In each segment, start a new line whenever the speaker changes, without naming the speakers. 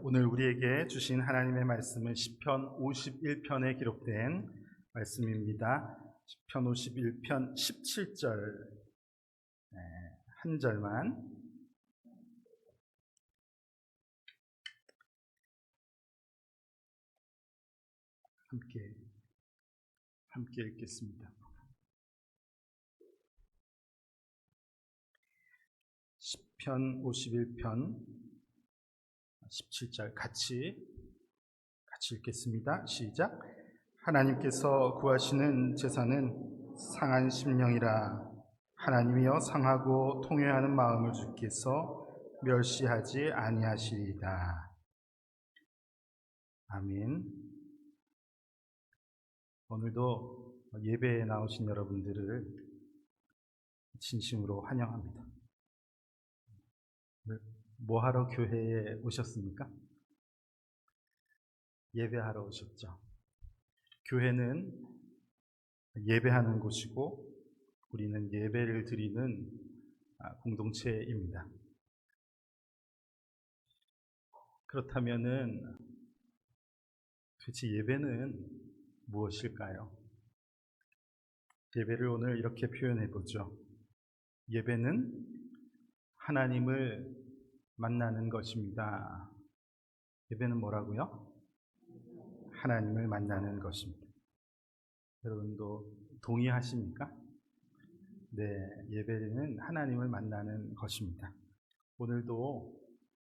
오늘 우리에게 주신 하나님의 말씀은 시편 51편에 기록된 말씀입니다. 시편 51편 17절 한 절만 함께 읽겠습니다. 시편 51편 17절 같이 읽겠습니다. 시작. 하나님께서 구하시는 제사는 상한 심령이라. 하나님이여 상하고 통회하는 마음을 주께서 멸시하지 아니하시리이다. 아멘. 오늘도 예배에 나오신 여러분들을 진심으로 환영합니다. 뭐하러 교회에 오셨습니까? 예배하러 오셨죠. 교회는 예배하는 곳이고 우리는 예배를 드리는 공동체입니다. 그렇다면은 도대체 예배는 무엇일까요? 예배를 오늘 이렇게 표현해 보죠. 예배는 하나님을 만나는 것입니다. 예배는 뭐라고요? 하나님을 만나는 것입니다. 여러분도 동의하십니까? 네, 예배는 하나님을 만나는 것입니다. 오늘도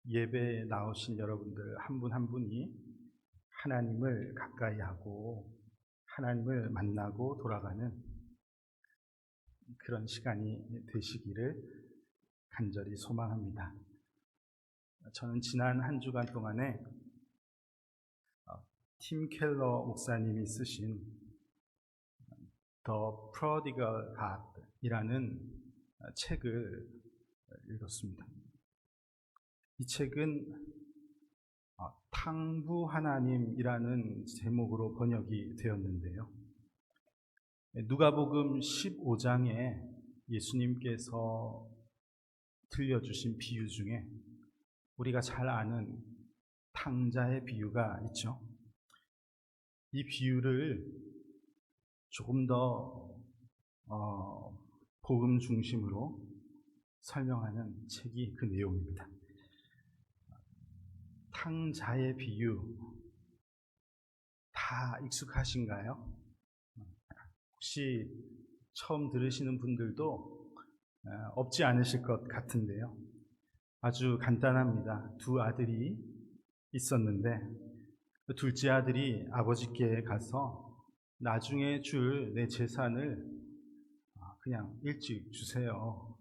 예배에 나오신 여러분들 한 분 한 분이 하나님을 가까이 하고 하나님을 만나고 돌아가는 그런 시간이 되시기를 간절히 소망합니다. 저는 지난 한 주간 동안에 팀 켈러 목사님이 쓰신 The Prodigal God이라는 책을 읽었습니다. 이 책은 탕부 하나님이라는 제목으로 번역이 되었는데요. 누가복음 15장에 예수님께서 들려주신 비유 중에 우리가 잘 아는 탕자의 비유가 있죠. 이 비유를 조금 더 복음 중심으로 설명하는 책이 그 내용입니다. 탕자의 비유 다 익숙하신가요? 혹시 처음 들으시는 분들도 없지 않으실 것 같은데요. 아주 간단합니다. 두 아들이 있었는데 그 둘째 아들이 아버지께 가서 나중에 줄 내 재산을 그냥 일찍 주세요.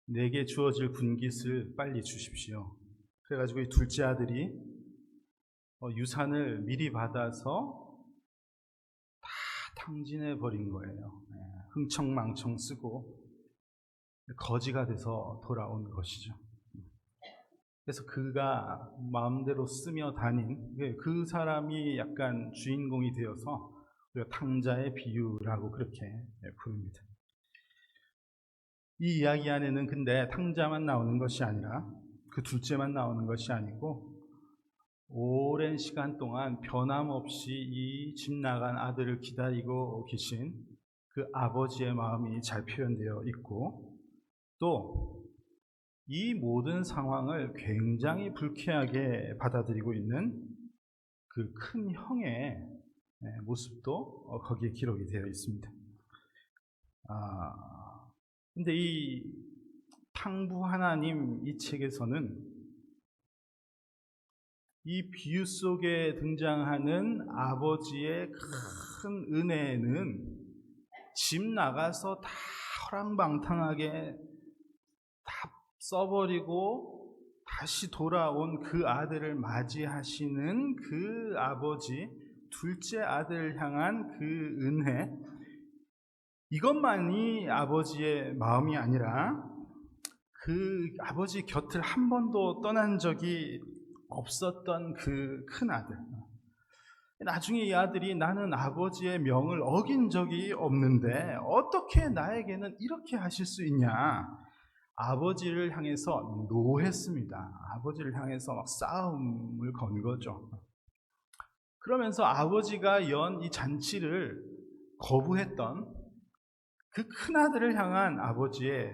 내게 주어질 분깃을 빨리 주십시오. 그래가지고 이 둘째 아들이 유산을 미리 받아서 다 탕진해 버린 거예요. 흥청망청 쓰고 거지가 돼서 돌아온 것이죠. 그래서 그가 마음대로 쓰며 다닌 그 사람이 약간 주인공이 되어서 우리가 탕자의 비유라고 그렇게 부릅니다. 이 이야기 안에는 근데 탕자만 나오는 것이 아니라 그 둘째만 나오는 것이 아니고 오랜 시간 동안 변함없이 이 집 나간 아들을 기다리고 계신 그 아버지의 마음이 잘 표현되어 있고 또 이 모든 상황을 굉장히 불쾌하게 받아들이고 있는 그 큰 형의 모습도 거기에 기록이 되어 있습니다. 근데 이 탕부 하나님 이 책에서는 이 비유 속에 등장하는 아버지의 큰 은혜는 집 나가서 다 허랑방탕하게 다 써버리고 다시 돌아온 그 아들을 맞이하시는 그 아버지, 둘째 아들을 향한 그 은혜, 이것만이 아버지의 마음이 아니라 그 아버지 곁을 한 번도 떠난 적이 없었던 그 큰 아들. 나중에 이 아들이 나는 아버지의 명을 어긴 적이 없는데 어떻게 나에게는 이렇게 하실 수 있냐? 아버지를 향해서 노했습니다. 아버지를 향해서 막 싸움을 건 거죠. 그러면서 아버지가 연 이 잔치를 거부했던 그 큰아들을 향한 아버지의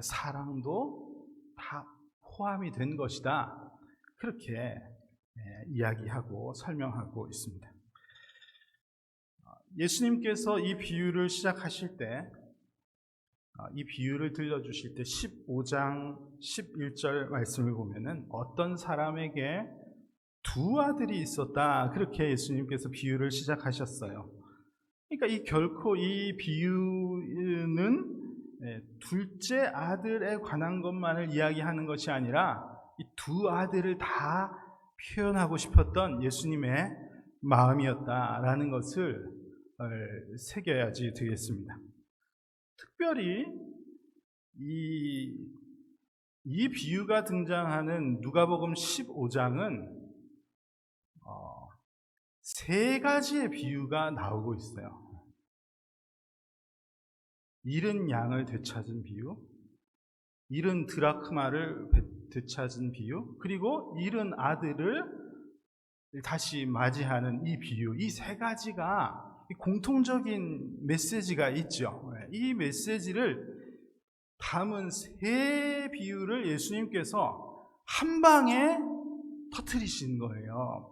사랑도 다 포함이 된 것이다. 그렇게 이야기하고 설명하고 있습니다. 예수님께서 이 비유를 시작하실 때, 이 비유를 들려주실 때 15장 11절 말씀을 보면은 어떤 사람에게 두 아들이 있었다. 그렇게 예수님께서 비유를 시작하셨어요. 그러니까 결코 이 비유는 둘째 아들에 관한 것만을 이야기하는 것이 아니라 이 두 아들을 다 표현하고 싶었던 예수님의 마음이었다라는 것을 새겨야지 되겠습니다. 특별히 이 비유가 등장하는 누가복음 15장은 세 가지의 비유가 나오고 있어요. 잃은 양을 되찾은 비유, 잃은 드라크마를 되찾은 비유, 그리고 잃은 아들을 다시 맞이하는 이 비유, 이 세 가지가 공통적인 메시지가 있죠. 이 메시지를 담은 세 비유를 예수님께서 한 방에 터뜨리신 거예요.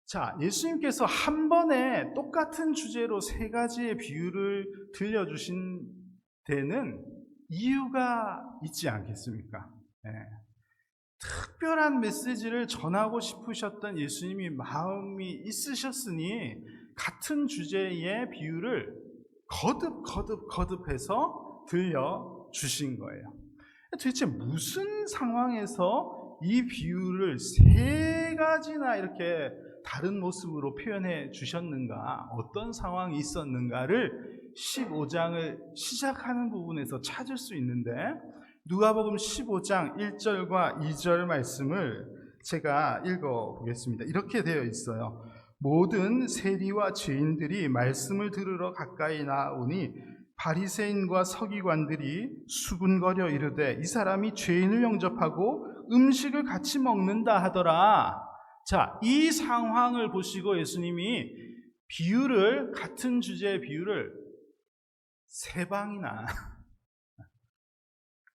자, 예수님께서 한 번에 똑같은 주제로 세 가지의 비유를 들려주신 데는 이유가 있지 않겠습니까? 특별한 메시지를 전하고 싶으셨던 예수님이 마음이 있으셨으니 같은 주제의 비유를 거듭해서 들려주신 거예요. 도대체 무슨 상황에서 이 비유를 세 가지나 이렇게 다른 모습으로 표현해 주셨는가, 어떤 상황이 있었는가를 15장을 시작하는 부분에서 찾을 수 있는데, 누가복음 15장 1절과 2절 말씀을 제가 읽어보겠습니다. 이렇게 되어 있어요. 모든 세리와 죄인들이 말씀을 들으러 가까이 나오니 바리새인과 서기관들이 수군거려 이르되 이 사람이 죄인을 영접하고 음식을 같이 먹는다 하더라. 자, 이 상황을 보시고 예수님이 비유를, 같은 주제의 비유를 세 방이나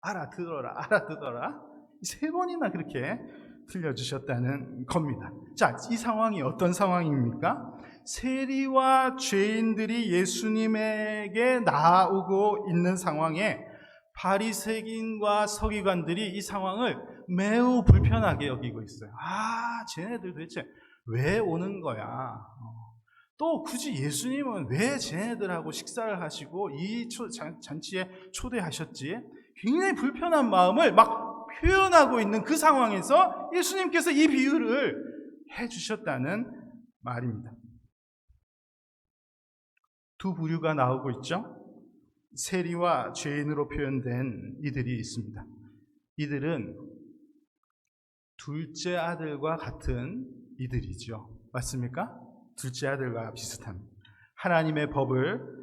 알아듣어라 세 번이나 그렇게 들려주셨다는 겁니다. 자, 이 상황이 어떤 상황입니까? 세리와 죄인들이 예수님에게 나오고 있는 상황에 바리새인과 서기관들이 이 상황을 매우 불편하게 여기고 있어요. 쟤네들 도대체 왜 오는 거야? 또 굳이 예수님은 왜 쟤네들하고 식사를 하시고 이 잔치에 초대하셨지? 굉장히 불편한 마음을 막 표현하고 있는 그 상황에서 예수님께서 이 비유를 해주셨다는 말입니다. 두 부류가 나오고 있죠. 세리와 죄인으로 표현된 이들이 있습니다. 이들은 둘째 아들과 같은 이들이죠. 맞습니까? 둘째 아들과 비슷합니다. 하나님의 법을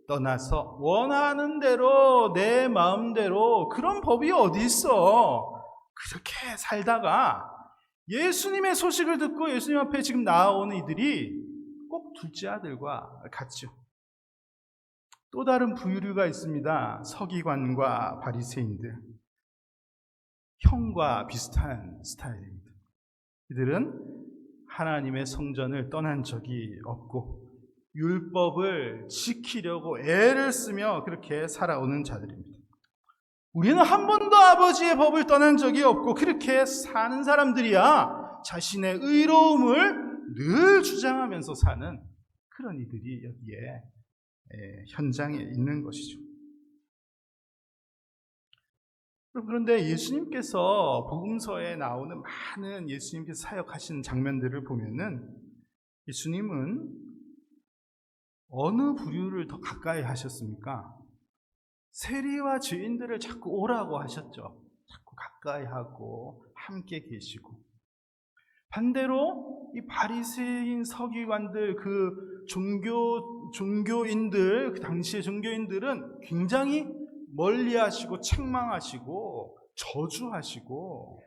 떠나서 원하는 대로 내 마음대로, 그런 법이 어디 있어? 그렇게 살다가 예수님의 소식을 듣고 예수님 앞에 지금 나오는 이들이 꼭 둘째 아들과 같죠. 또 다른 부류가 있습니다. 서기관과 바리새인들, 형과 비슷한 스타일입니다. 이들은 하나님의 성전을 떠난 적이 없고 율법을 지키려고 애를 쓰며 그렇게 살아오는 자들입니다. 우리는 한 번도 아버지의 법을 떠난 적이 없고 그렇게 사는 사람들이야 자신의 의로움을 늘 주장하면서 사는 그런 이들이 여기에 현장에 있는 것이죠. 그런데 예수님께서 복음서에 나오는 많은 예수님께서 사역하시는 장면들을 보면은 예수님은 어느 부류를 더 가까이 하셨습니까? 세리와 죄인들을 자꾸 오라고 하셨죠. 자꾸 가까이 하고 함께 계시고, 반대로 이 바리새인 서기관들, 그 종교인들, 그 당시의 종교인들은 굉장히 멀리하시고 책망하시고 저주하시고,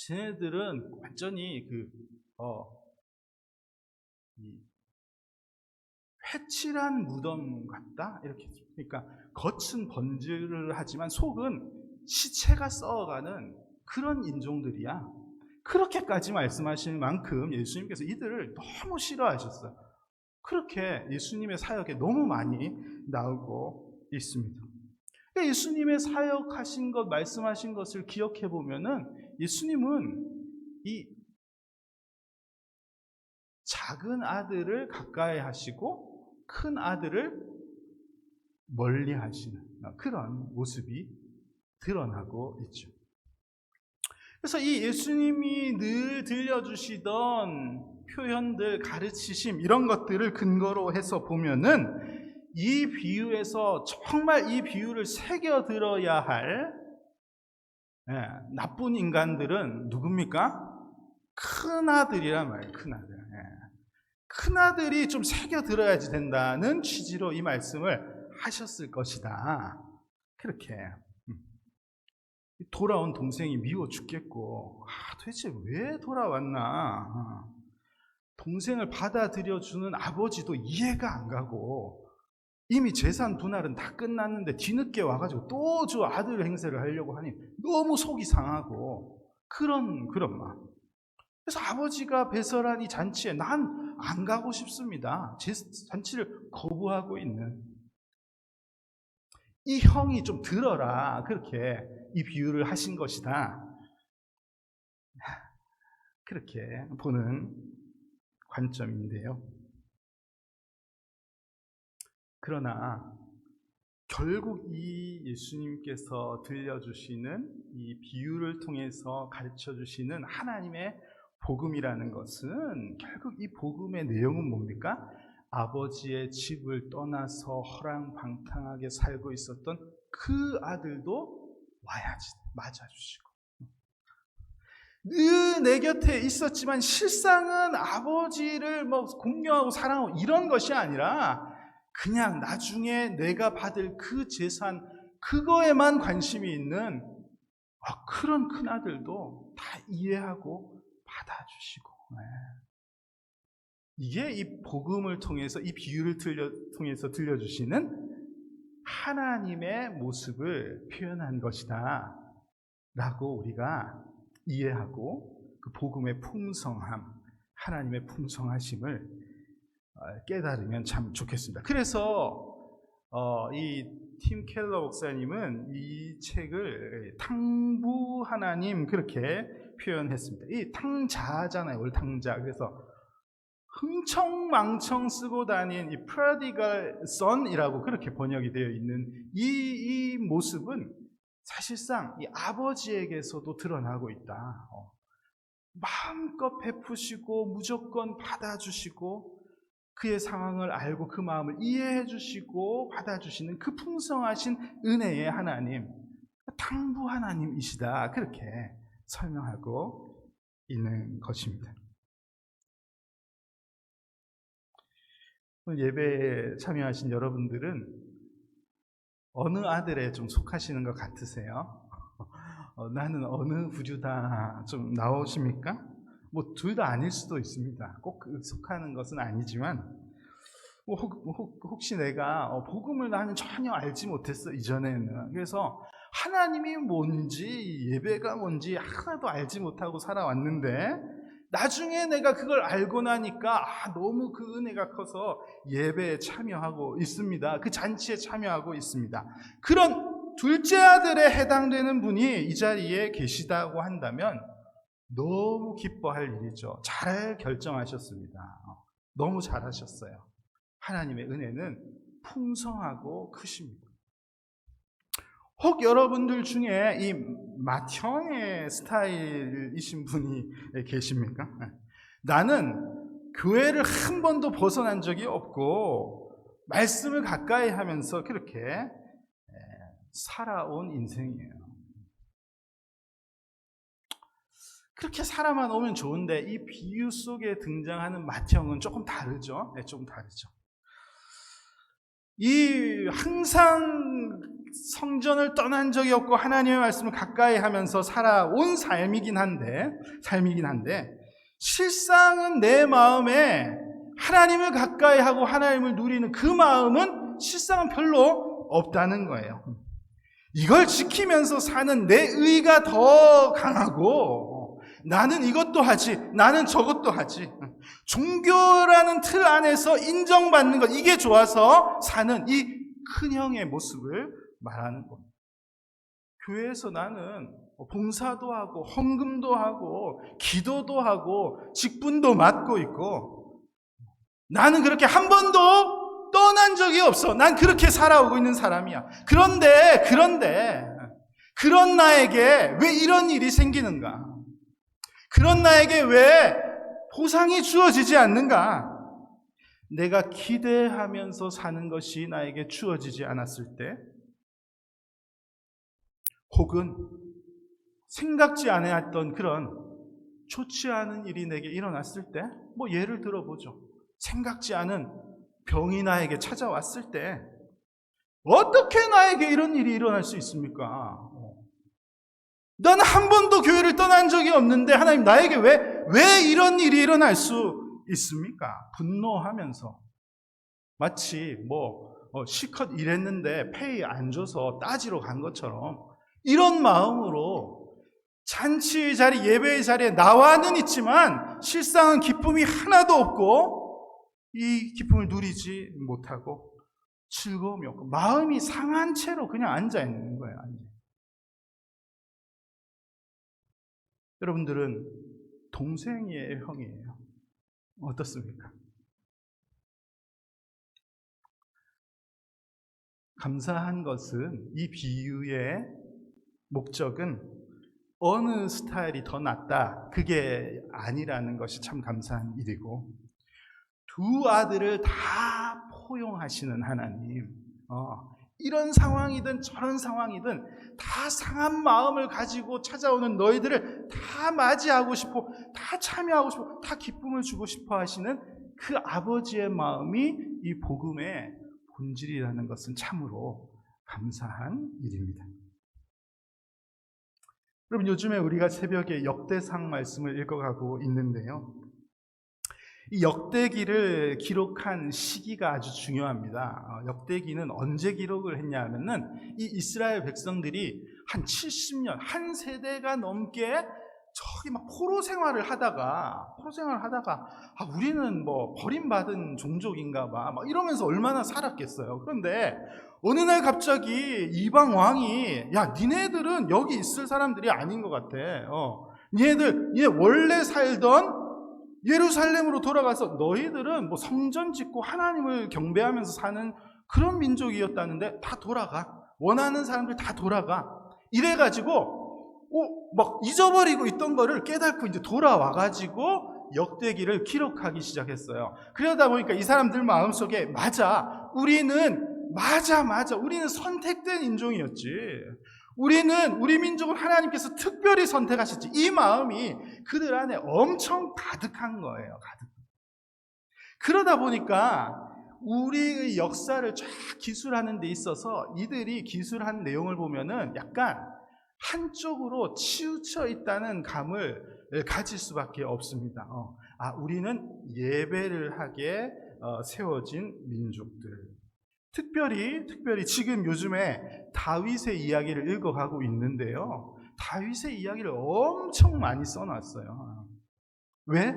쟤네들은 완전히 이 회칠한 무덤 같다, 이렇게. 그러니까 겉은 번지를 하지만 속은 시체가 썩어가는 그런 인종들이야. 그렇게까지 말씀하시는 만큼 예수님께서 이들을 너무 싫어하셨어요. 그렇게 예수님의 사역에 너무 많이 나오고 있습니다. 그러니까 예수님의 사역하신 것, 말씀하신 것을 기억해 보면은 예수님은 이 작은 아들을 가까이 하시고 큰 아들을 멀리 하시는 그런 모습이 드러나고 있죠. 그래서 이 예수님이 늘 들려주시던 표현들, 가르치심, 이런 것들을 근거로 해서 보면은 이 비유에서 정말 이 비유를 새겨들어야 할 나쁜 인간들은 누굽니까? 큰아들이란 말이에요. 큰아들. 큰아들이 좀 새겨들어야지 된다는 취지로 이 말씀을 하셨을 것이다. 그렇게. 돌아온 동생이 미워 죽겠고, 도대체 왜 돌아왔나? 동생을 받아들여주는 아버지도 이해가 안 가고, 이미 재산 분할은 다 끝났는데 뒤늦게 와가지고 또 저 아들 행세를 하려고 하니 너무 속이 상하고, 그런 마음. 그래서 아버지가 배설한 이 잔치에 난 안 가고 싶습니다. 제 잔치를 거부하고 있는 이 형이 좀 들어라, 그렇게 이 비유를 하신 것이다. 그렇게 보는 관점인데요. 그러나 결국 이 예수님께서 들려주시는 이 비유를 통해서 가르쳐주시는 하나님의 복음이라는 것은, 결국 이 복음의 내용은 뭡니까? 아버지의 집을 떠나서 허랑방탕하게 살고 있었던 그 아들도 와야지, 맞아주시고, 늘 내 곁에 있었지만 실상은 아버지를 공경하고 사랑하고 이런 것이 아니라 그냥 나중에 내가 받을 그 재산, 그거에만 관심이 있는 그런 큰아들도 다 이해하고 받아주시고, 이게 이 복음을 통해서, 이 비유를 통해서 들려주시는 하나님의 모습을 표현한 것이다 라고 우리가 이해하고, 그 복음의 풍성함, 하나님의 풍성하심을 깨달으면 참 좋겠습니다. 그래서 이 팀 켈러 목사님은 이 책을 탕부 하나님, 그렇게 표현했습니다. 이 탕자잖아요, 올 탕자. 그래서 흥청망청 쓰고 다닌 이 prodigal son이라고 그렇게 번역이 되어 있는 이 모습은 사실상 이 아버지에게서도 드러나고 있다. 마음껏 베푸시고 무조건 받아주시고, 그의 상황을 알고 그 마음을 이해해 주시고 받아주시는 그 풍성하신 은혜의 하나님, 탕부 하나님이시다, 그렇게 설명하고 있는 것입니다. 예배에 참여하신 여러분들은 어느 아들에 좀 속하시는 것 같으세요? 나는 어느 부류다 좀 나오십니까? 둘 다 아닐 수도 있습니다. 꼭 속하는 것은 아니지만, 혹시 내가 복음을 나는 전혀 알지 못했어, 이전에는. 그래서 하나님이 뭔지, 예배가 뭔지 하나도 알지 못하고 살아왔는데, 나중에 내가 그걸 알고 나니까 너무 그 은혜가 커서 예배에 참여하고 있습니다. 그 잔치에 참여하고 있습니다. 그런 둘째 아들에 해당되는 분이 이 자리에 계시다고 한다면 너무 기뻐할 일이죠. 잘 결정하셨습니다. 너무 잘하셨어요. 하나님의 은혜는 풍성하고 크십니다. 혹 여러분들 중에 이 맏형의 스타일이신 분이 계십니까? 나는 교회를 한 번도 벗어난 적이 없고 말씀을 가까이 하면서 그렇게 살아온 인생이에요. 그렇게 살아만 오면 좋은데, 이 비유 속에 등장하는 맏형은 조금 다르죠. 조금 다르죠. 이 항상 성전을 떠난 적이 없고 하나님의 말씀을 가까이 하면서 살아온 삶이긴 한데 실상은 내 마음에 하나님을 가까이 하고 하나님을 누리는 그 마음은 실상은 별로 없다는 거예요. 이걸 지키면서 사는 내 의가 더 강하고 나는 이것도 하지, 나는 저것도 하지. 종교라는 틀 안에서 인정받는 것, 이게 좋아서 사는 이 큰형의 모습을 말하는 겁니다. 교회에서 나는 봉사도 하고 헌금도 하고 기도도 하고 직분도 맡고 있고 나는 그렇게 한 번도 떠난 적이 없어. 난 그렇게 살아오고 있는 사람이야. 그런데 그런 나에게 왜 이런 일이 생기는가? 그런 나에게 왜 보상이 주어지지 않는가? 내가 기대하면서 사는 것이 나에게 주어지지 않았을 때, 혹은 생각지 않았던 그런 좋지 않은 일이 내게 일어났을 때, 예를 들어보죠. 생각지 않은 병이 나에게 찾아왔을 때 어떻게 나에게 이런 일이 일어날 수 있습니까? 나는 한 번도 교회를 떠난 적이 없는데 하나님 나에게 왜 이런 일이 일어날 수 있습니까? 분노하면서 마치 실컷 일했는데 페이 안 줘서 따지러 간 것처럼 이런 마음으로 잔치의 자리, 예배의 자리에 나와는 있지만 실상은 기쁨이 하나도 없고 이 기쁨을 누리지 못하고 즐거움이 없고 마음이 상한 채로 그냥 앉아 있는 거예요. 여러분들은 동생이에요, 형이에요? 어떻습니까? 감사한 것은 이 비유의 목적은 어느 스타일이 더 낫다, 그게 아니라는 것이 참 감사한 일이고, 두 아들을 다 포용하시는 하나님, 이런 상황이든 저런 상황이든 다 상한 마음을 가지고 찾아오는 너희들을 다 맞이하고 싶어, 다 참여하고 싶어, 다 기쁨을 주고 싶어 하시는 그 아버지의 마음이 이 복음의 본질이라는 것은 참으로 감사한 일입니다. 여러분, 요즘에 우리가 새벽에 역대상 말씀을 읽어가고 있는데요, 이 역대기를 기록한 시기가 아주 중요합니다. 역대기는 언제 기록을 했냐 하면은 이 이스라엘 백성들이 한 70년, 한 세대가 넘게 저기 막 포로 생활을 하다가 우리는 버림받은 종족인가 봐 막 이러면서 얼마나 살았겠어요. 그런데 어느 날 갑자기 이방 왕이, 야, 니네들은 여기 있을 사람들이 아닌 것 같아. 니네 원래 살던 예루살렘으로 돌아가서 너희들은 성전 짓고 하나님을 경배하면서 사는 그런 민족이었다는데 다 돌아가. 원하는 사람들 다 돌아가. 이래가지고 막 잊어버리고 있던 거를 깨닫고 이제 돌아와가지고 역대기를 기록하기 시작했어요. 그러다 보니까 이 사람들 마음속에 우리는 선택된 인종이었지. 우리 민족을 하나님께서 특별히 선택하셨지. 이 마음이 그들 안에 엄청 가득한 거예요. 그러다 보니까 우리의 역사를 쫙 기술하는 데 있어서 이들이 기술한 내용을 보면은 약간 한쪽으로 치우쳐 있다는 감을 가질 수밖에 없습니다. 우리는 예배를 하게 세워진 민족들. 특별히 지금 요즘에 다윗의 이야기를 읽어가고 있는데요, 다윗의 이야기를 엄청 많이 써놨어요. 왜?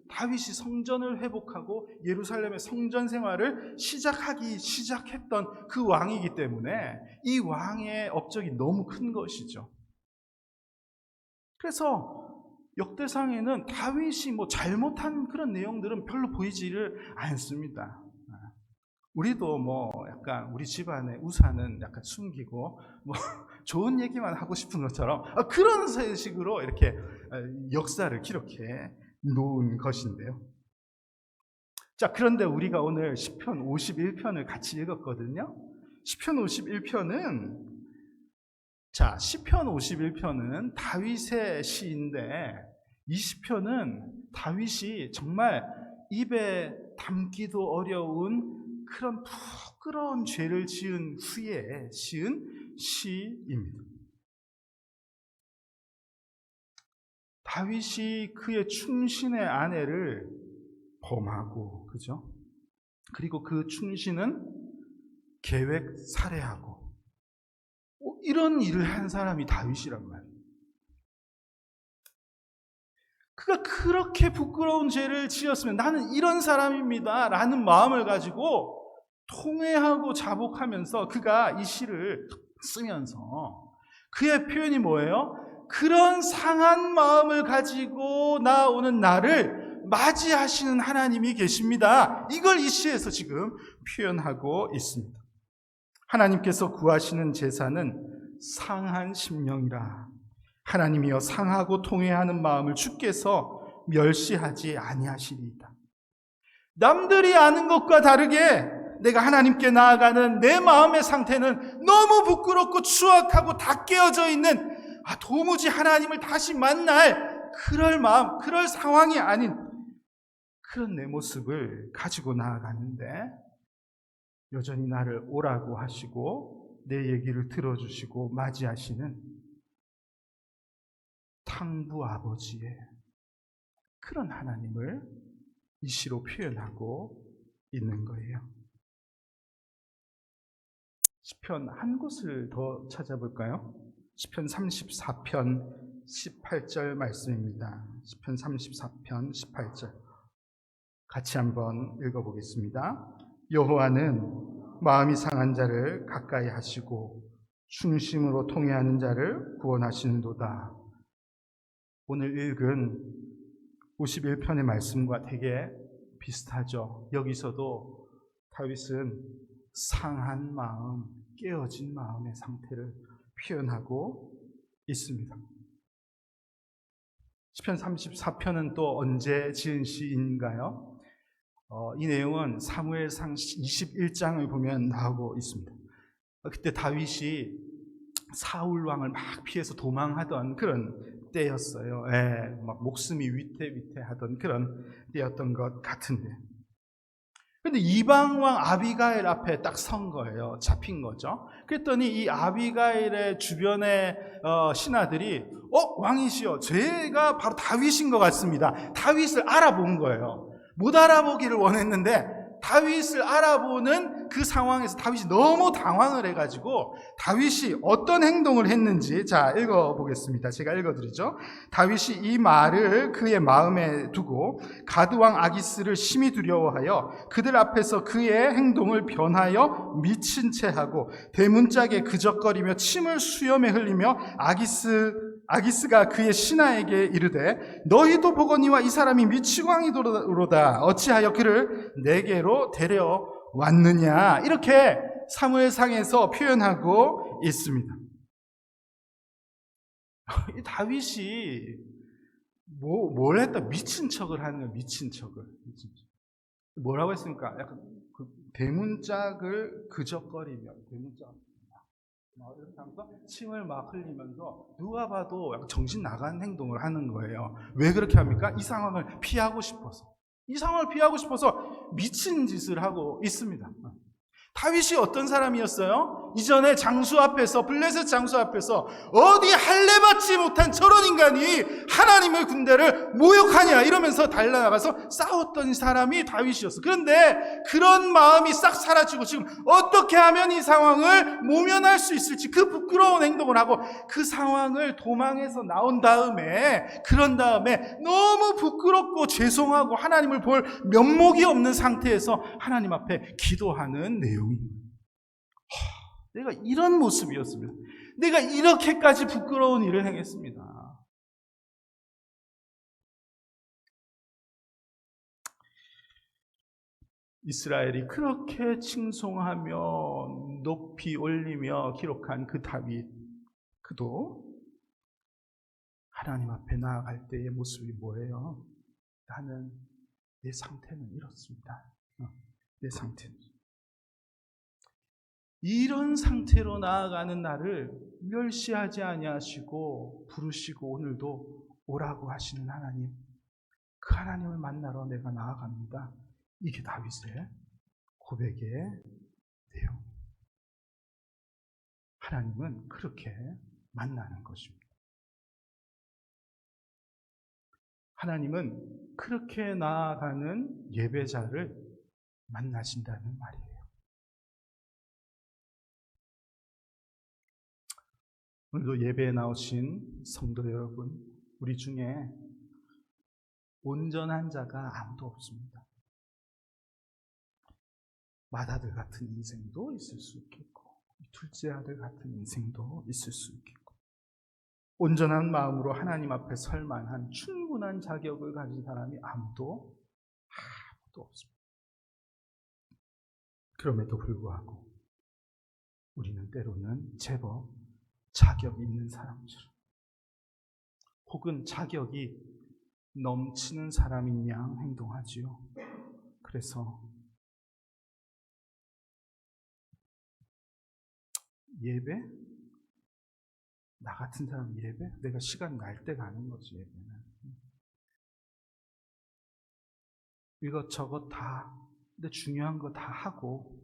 다윗이 성전을 회복하고 예루살렘의 성전 생활을 시작했던 그 왕이기 때문에 이 왕의 업적이 너무 큰 것이죠. 그래서 역대상에는 다윗이 잘못한 그런 내용들은 별로 보이지를 않습니다. 우리도 약간 우리 집안의 우산은 약간 숨기고 좋은 얘기만 하고 싶은 것처럼 그런 식으로 이렇게 역사를 기록해 놓은 것인데요. 자, 그런데 우리가 오늘 시편 51편을 같이 읽었거든요. 시편 51편은 다윗의 시인데 이 시편은 다윗이 정말 입에 담기도 어려운 그런 부끄러운 죄를 지은 후에 시은 시입니다. 다윗이 그의 충신의 아내를 범하고, 그죠? 그리고 그 충신은 계획 살해하고, 이런 일을 한 사람이 다윗이란 말이에요. 그가 그렇게 부끄러운 죄를 지었으면 나는 이런 사람입니다 라는 마음을 가지고 통회하고 자복하면서 그가 이 시를 쓰면서 그의 표현이 뭐예요? 그런 상한 마음을 가지고 나오는 나를 맞이하시는 하나님이 계십니다. 이걸 이 시에서 지금 표현하고 있습니다. 하나님께서 구하시는 제사는 상한 심령이라. 하나님이여 상하고 통회하는 마음을 주께서 멸시하지 아니하시리이다. 남들이 아는 것과 다르게 내가 하나님께 나아가는 내 마음의 상태는 너무 부끄럽고 추악하고 다 깨어져 있는, 도무지 하나님을 다시 만날 그럴 마음, 그럴 상황이 아닌 그런 내 모습을 가지고 나아가는데 여전히 나를 오라고 하시고 내 얘기를 들어주시고 맞이하시는 탕부 아버지의 그런 하나님을 이 시로 표현하고 있는 거예요. 시편 한 곳을 더 찾아볼까요? 시편 34편 18절 말씀입니다. 시편 34편 18절 같이 한번 읽어보겠습니다. 여호와는 마음이 상한 자를 가까이 하시고 충심으로 통회하는 자를 구원하시는도다. 오늘 읽은 51편의 말씀과 되게 비슷하죠. 여기서도 다윗은 상한 마음, 깨어진 마음의 상태를 표현하고 있습니다. 시편 34편은 또 언제 지은 시인가요? 이 내용은 사무엘상 21장을 보면 나오고 있습니다. 그때 다윗이 사울 왕을 막 피해서 도망하던 그런 때였어요. 막 목숨이 위태위태하던 그런 때였던 것 같은데. 근데 이방 왕 아비가일 앞에 딱 선 거예요. 잡힌 거죠. 그랬더니 이 아비가일의 주변의 신하들이 왕이시여, 제가 바로 다윗인 것 같습니다. 다윗을 알아본 거예요. 못 알아보기를 원했는데 다윗을 알아보는 그 상황에서 다윗이 너무 당황을 해가지고 다윗이 어떤 행동을 했는지 자 읽어보겠습니다. 제가 읽어드리죠. 다윗이 이 말을 그의 마음에 두고 가드왕 아기스를 심히 두려워하여 그들 앞에서 그의 행동을 변하여 미친 채 하고 대문짝에 그적거리며 침을 수염에 흘리며 아기스가 그의 신하에게 이르되 너희도 보거니와 이 사람이 미치광이로다. 어찌하여 그를 내게로 데려왔느냐. 이렇게 사무엘상에서 표현하고 있습니다. 이 다윗이 뭘 했다? 미친 척을 하는 거예요. 미친 척을. 뭐라고 했습니까? 약간 그 대문짝을 그적거리며 대문짝 이렇게 하면서 침을 막 흘리면서 누가 봐도 약간 정신 나간 행동을 하는 거예요. 왜 그렇게 합니까? 이 상황을 피하고 싶어서. 이 상황을 피하고 싶어서 미친 짓을 하고 있습니다. 다윗이 어떤 사람이었어요? 이전에 장수 앞에서, 블레셋 장수 앞에서 어디 할례받지 못한 저런 인간이 하나님의 군대를 모욕하냐 이러면서 달려나가서 싸웠던 사람이 다윗이었어. 그런데 그런 마음이 싹 사라지고 지금 어떻게 하면 이 상황을 모면할 수 있을지 그 부끄러운 행동을 하고 그 상황을 도망해서 나온 다음에 그런 다음에 너무 부끄럽고 죄송하고 하나님을 볼 면목이 없는 상태에서 하나님 앞에 기도하는 내용. 내가 이런 모습이었으면, 내가 이렇게까지 부끄러운 일을 행했습니다. 이스라엘이 그렇게 칭송하며 높이 올리며 기록한 그 다윗, 그도 하나님 앞에 나아갈 때의 모습이 뭐예요? 나는 내 상태는 이렇습니다. 내 상태는 이런 상태로 나아가는 나를 멸시하지 아니하시고 부르시고 오늘도 오라고 하시는 하나님, 그 하나님을 만나러 내가 나아갑니다. 이게 다윗의 고백의 내용. 하나님은 그렇게 만나는 것입니다. 하나님은 그렇게 나아가는 예배자를 만나신다는 말이에요. 오늘도 예배에 나오신 성도 여러분, 우리 중에 온전한 자가 아무도 없습니다. 맏아들 같은 인생도 있을 수 있겠고, 둘째 아들 같은 인생도 있을 수 있겠고, 온전한 마음으로 하나님 앞에 설 만한 충분한 자격을 가진 사람이 아무도 없습니다. 그럼에도 불구하고 우리는 때로는 제법 자격이 있는 사람처럼, 혹은 자격이 넘치는 사람인 양 행동하지요. 그래서 예배? 나 같은 사람 예배? 내가 시간 날 때 가는 거지, 예배는. 이것저것 다, 근데 중요한 거 다 하고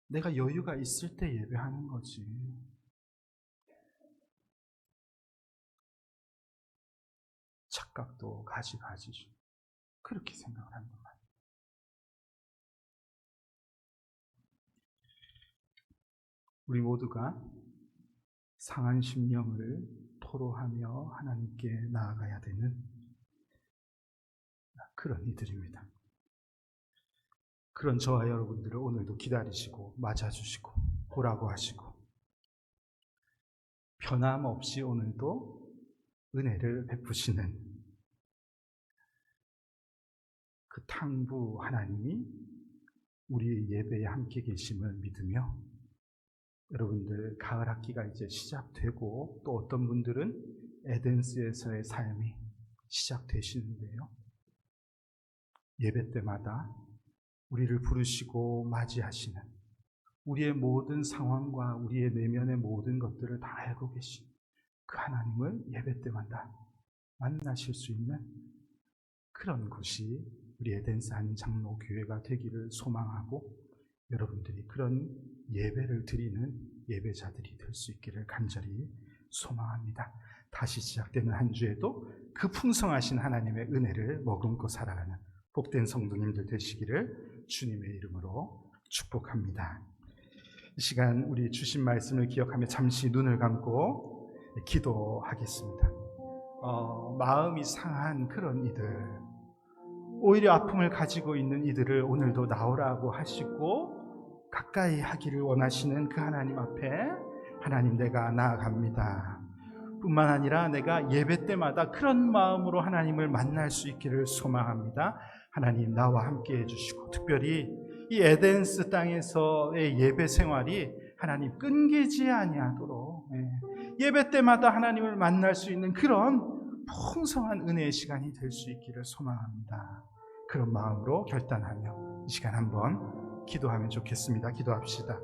내가 여유가 있을 때 예배하는 거지. 착각도 가지가지죠. 그렇게 생각을 한단 말이에요. 우리 모두가 상한 심령을 토로하며 하나님께 나아가야 되는 그런 이들입니다. 그런 저와 여러분들을 오늘도 기다리시고 맞아주시고 보라고 하시고 변함없이 오늘도 은혜를 베푸시는 그 탕부 하나님이 우리 예배에 함께 계심을 믿으며, 여러분들 가을 학기가 이제 시작되고 또 어떤 분들은 에덴스에서의 삶이 시작되시는데요, 예배 때마다 우리를 부르시고 맞이하시는, 우리의 모든 상황과 우리의 내면의 모든 것들을 다 알고 계신 그 하나님을 예배 때마다 만나실 수 있는 그런 곳이 우리 에덴스 한장로교회가 되기를 소망하고, 여러분들이 그런 예배를 드리는 예배자들이 될 수 있기를 간절히 소망합니다. 다시 시작되는 한 주에도 그 풍성하신 하나님의 은혜를 머금고 살아가는 복된 성도님들 되시기를 주님의 이름으로 축복합니다. 이 시간 우리 주신 말씀을 기억하며 잠시 눈을 감고 기도하겠습니다. 마음이 상한 그런 이들, 오히려 아픔을 가지고 있는 이들을 오늘도 나오라고 하시고 가까이 하기를 원하시는 그 하나님 앞에, 하나님 내가 나아갑니다. 뿐만 아니라 내가 예배 때마다 그런 마음으로 하나님을 만날 수 있기를 소망합니다. 하나님 나와 함께 해주시고, 특별히 이 에덴스 땅에서의 예배 생활이 하나님 끊기지 아니하도록 예배 때마다 하나님을 만날 수 있는 그런 풍성한 은혜의 시간이 될 수 있기를 소망합니다. 그런 마음으로 결단하며 이 시간 한번 기도하면 좋겠습니다. 기도합시다.